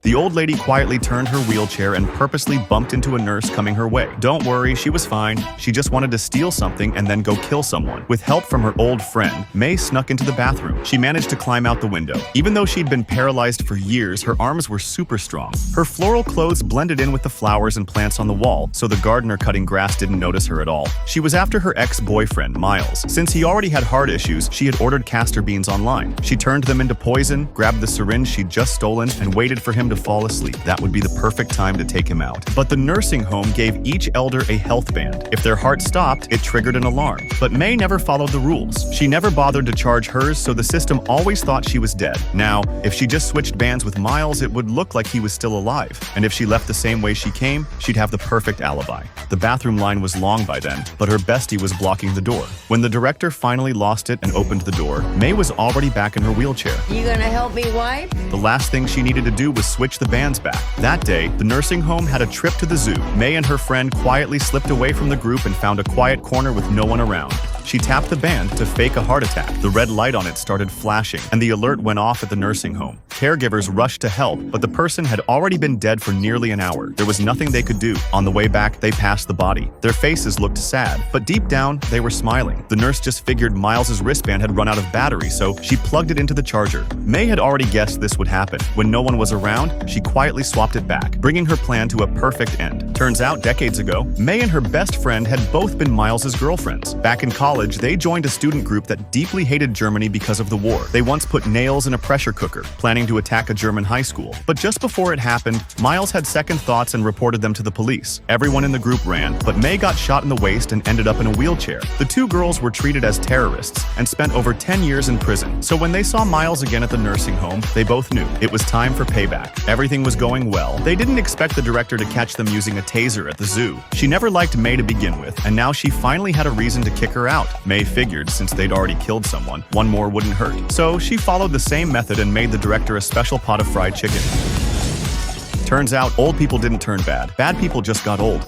The old lady quietly turned her wheelchair and purposely bumped into a nurse coming her way. Don't worry, she was fine. She just wanted to steal something and then go kill someone. With help from her old friend, May snuck into the bathroom. She managed to climb out the window. Even though she'd been paralyzed for years, her arms were super strong. Her floral clothes blended in with the flowers and plants on the wall, so the gardener cutting grass didn't notice her at all. She was after her ex-boyfriend, Miles. Since he already had heart issues, she had ordered castor beans online. She turned them into poison, grabbed the syringe she'd just stolen, and waited for him to fall asleep. That would be the perfect time to take him out. But the nursing home gave each elder a health band. If their heart stopped, it triggered an alarm. But May never followed the rules. She never bothered to charge hers, so the system always thought she was dead. Now, if she just switched bands with Miles, it would look like he was still alive. And if she left the same way she came, she'd have the perfect alibi. The bathroom line was long by then, but her bestie was blocking the door. When the director finally lost it and opened the door, May was already back in her wheelchair. You gonna help me wipe? The last thing she needed to do was switch the bands back. That day, the nursing home had a trip to the zoo. May and her friend quietly slipped away from the group and found a quiet corner with no one around. She tapped the band to fake a heart attack. The red light on it started flashing, and the alert went off at the nursing home. Caregivers rushed to help, but the person had already been dead for nearly an hour. There was nothing they could do. On the way back, they passed the body. Their faces looked sad, but deep down, they were smiling. The nurse just figured Miles's wristband had run out of battery, so she plugged it into the charger. May had already guessed this would happen. When no one was around, she quietly swapped it back, bringing her plan to a perfect end. Turns out, decades ago, May and her best friend had both been Miles's girlfriends. Back in college, they joined a student group that deeply hated Germany because of the war. They once put nails in a pressure cooker, planning to attack a German high school. But just before it happened, Miles had second thoughts and reported them to the police. Everyone in the group ran, but May got shot in the waist and ended up in a wheelchair. The two girls were treated as terrorists and spent over 10 years in prison. So when they saw Miles again at the nursing home, they both knew it was time for payback. Everything was going well. They didn't expect the director to catch them using a taser at the zoo. She never liked May to begin with, and now she finally had a reason to kick her out. May figured since they'd already killed someone, one more wouldn't hurt. So she followed the same method and made the director a special pot of fried chicken. Turns out, old people didn't turn bad. Bad people just got old.